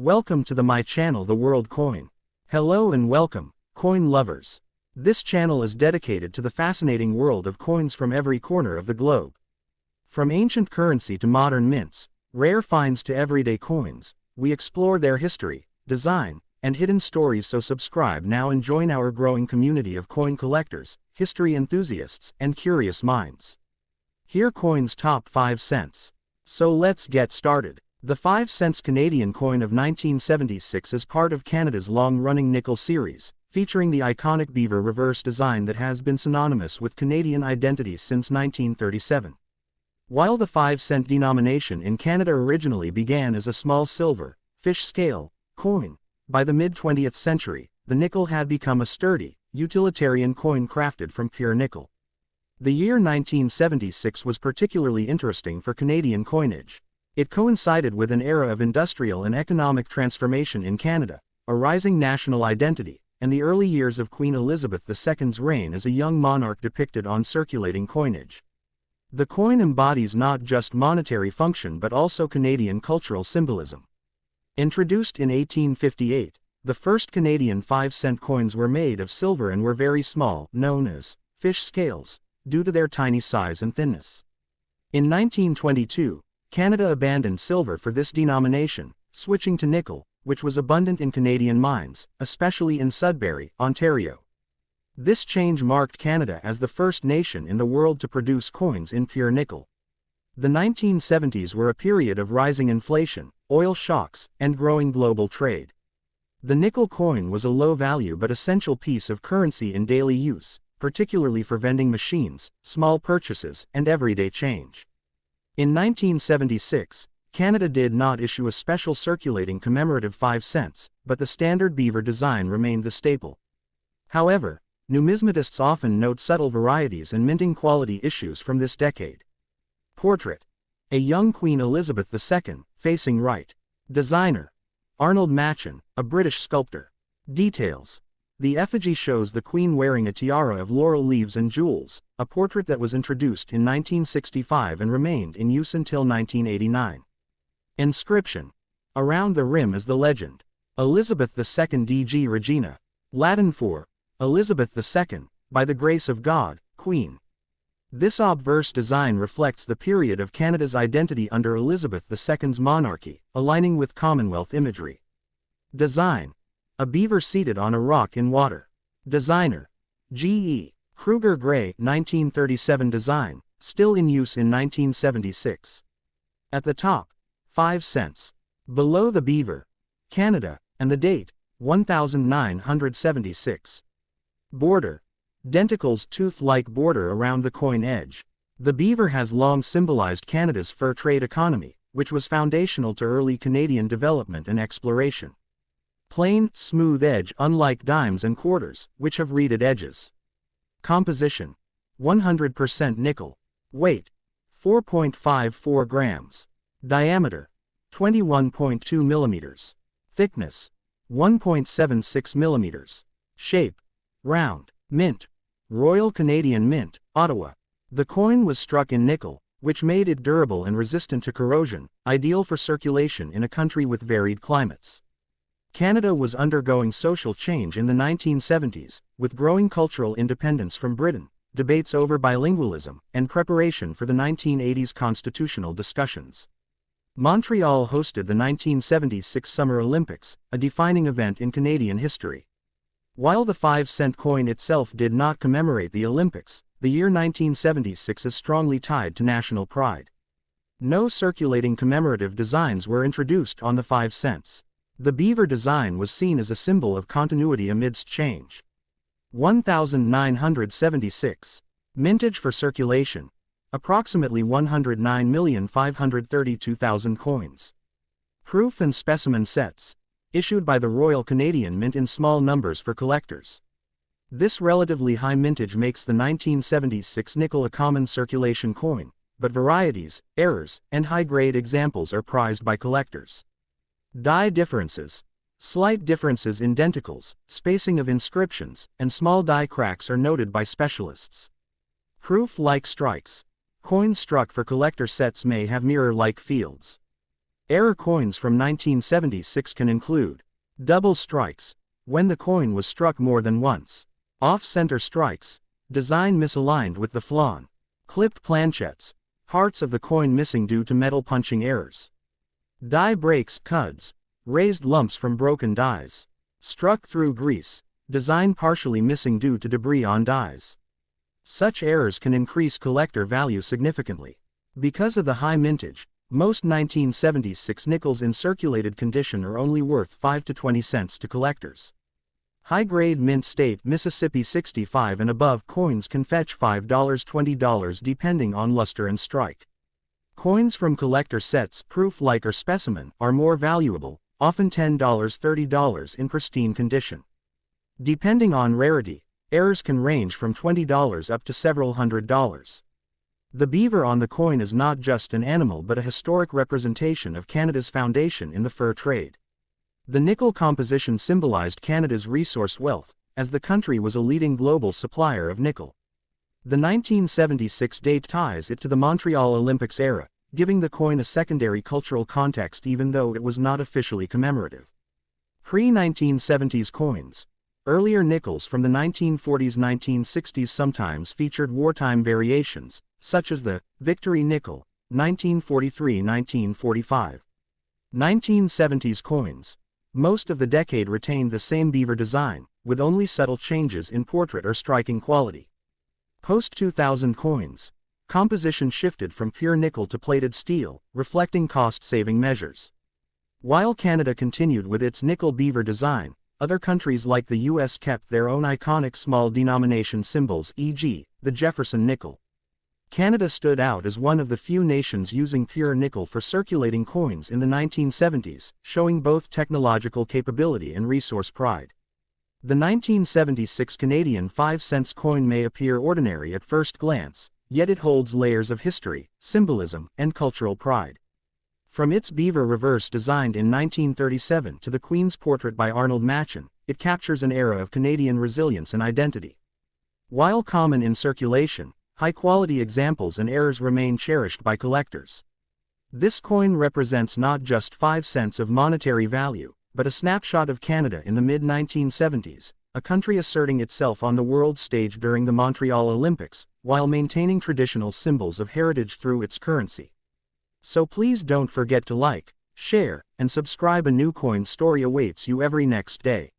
Welcome to my channel, The World Coin. Hello and welcome, coin lovers. This channel is dedicated to the fascinating world of coins from every corner of the globe. From ancient currency to modern mints, rare finds to everyday coins, we explore their history, design, and hidden stories. So subscribe now and join our growing community of coin collectors, history enthusiasts, and curious minds. Here coins top 5 cents. So let's get started. The 5 cents Canadian coin of 1976 is part of Canada's long-running nickel series, featuring the iconic Beaver reverse design that has been synonymous with Canadian identity since 1937. While the 5-cent denomination in Canada originally began as a small silver, fish scale, coin, by the mid-20th century, the nickel had become a sturdy, utilitarian coin crafted from pure nickel. The year 1976 was particularly interesting for Canadian coinage. It coincided with an era of industrial and economic transformation in Canada, a rising national identity, and the early years of Queen Elizabeth II's reign as a young monarch depicted on circulating coinage. The coin embodies not just monetary function but also Canadian cultural symbolism. Introduced in 1858, the first Canadian 5-cent coins were made of silver and were very small, known as fish scales, due to their tiny size and thinness. In 1922, Canada abandoned silver for this denomination, switching to nickel, which was abundant in Canadian mines, especially in Sudbury, Ontario. This change marked Canada as the first nation in the world to produce coins in pure nickel. The 1970s were a period of rising inflation, oil shocks, and growing global trade. The nickel coin was a low-value but essential piece of currency in daily use, particularly for vending machines, small purchases, and everyday change. In 1976, Canada did not issue a special circulating commemorative 5 cents, but the standard Beaver design remained the staple. However, numismatists often note subtle varieties and minting quality issues from this decade. Portrait: a young Queen Elizabeth II, facing right. Designer: Arnold Machin, a British sculptor. Details: the effigy shows the Queen wearing a tiara of laurel leaves and jewels, a portrait that was introduced in 1965 and remained in use until 1989. Inscription: around the rim is the legend, Elizabeth II DG Regina, Latin for Elizabeth II, by the grace of God, Queen. This obverse design reflects the period of Canada's identity under Elizabeth II's monarchy, aligning with Commonwealth imagery. Design: a beaver seated on a rock in water. Designer: G.E. Kruger-Gray, 1937 design, still in use in 1976. At the top, 5 cents. Below the beaver, Canada, and the date, 1976. Border: denticles tooth-like border around the coin edge. The beaver has long symbolized Canada's fur trade economy, which was foundational to early Canadian development and exploration. Plain, smooth edge unlike dimes and quarters, which have reeded edges. Composition: 100% nickel. Weight: 4.54 grams. Diameter: 21.2 millimeters. Thickness: 1.76 millimeters. Shape: round. Mint: Royal Canadian Mint, Ottawa. The coin was struck in nickel, which made it durable and resistant to corrosion, ideal for circulation in a country with varied climates. Canada was undergoing social change in the 1970s, with growing cultural independence from Britain, debates over bilingualism, and preparation for the 1980s constitutional discussions. Montreal hosted the 1976 Summer Olympics, a defining event in Canadian history. While the 5-cent coin itself did not commemorate the Olympics, the year 1976 is strongly tied to national pride. No circulating commemorative designs were introduced on the 5 cents. The beaver design was seen as a symbol of continuity amidst change. 1976. Mintage for circulation: approximately 109,532,000 coins. Proof and specimen sets: issued by the Royal Canadian Mint in small numbers for collectors. This relatively high mintage makes the 1976 nickel a common circulation coin, but varieties, errors, and high-grade examples are prized by collectors. Die differences: slight differences in denticles, spacing of inscriptions, and small die cracks are noted by specialists. Proof-like strikes: coins struck for collector sets may have mirror-like fields. Error coins from 1976 can include double strikes, when the coin was struck more than once, off-center strikes, design misaligned with the flawn, clipped planchettes, parts of the coin missing due to metal punching errors, die breaks, cuds, raised lumps from broken dies, struck through grease, design partially missing due to debris on dies. Such errors can increase collector value significantly. Because of the high mintage, most 1976 nickels in circulated condition are only worth 5 to 20 cents to collectors. High-grade mint state Mississippi 65 and above coins can fetch $5 $20 depending on luster and strike. Coins from collector sets proof like or specimen are more valuable, often $10 $30 in pristine condition. Depending on rarity, errors can range from $20 up to several $100s. The beaver on the coin is not just an animal but a historic representation of Canada's foundation in the fur trade. The nickel composition symbolized Canada's resource wealth, as the country was a leading global supplier of nickel. The 1976 date ties it to the Montreal Olympics era, giving the coin a secondary cultural context even though it was not officially commemorative. Pre-1970s coins. Earlier nickels from the 1940s-1960s sometimes featured wartime variations, such as the Victory Nickel, 1943-1945. 1970s coins. Most of the decade retained the same beaver design, with only subtle changes in portrait or striking quality. Post-2000 coins. Composition shifted from pure nickel to plated steel, reflecting cost-saving measures. While Canada continued with its nickel beaver design, other countries like the US kept their own iconic small denomination symbols, e.g., the Jefferson nickel. Canada stood out as one of the few nations using pure nickel for circulating coins in the 1970s, showing both technological capability and resource pride. The 1976 Canadian 5-cent coin may appear ordinary at first glance, yet it holds layers of history, symbolism, and cultural pride. From its beaver reverse designed in 1937 to the Queen's portrait by Arnold Machin, it captures an era of Canadian resilience and identity. While common in circulation, high-quality examples and errors remain cherished by collectors. This coin represents not just 5 cents of monetary value, but a snapshot of Canada in the mid-1970s, a country asserting itself on the world stage during the Montreal Olympics, while maintaining traditional symbols of heritage through its currency. So please don't forget to like, share, and subscribe. A new coin story awaits you every next day.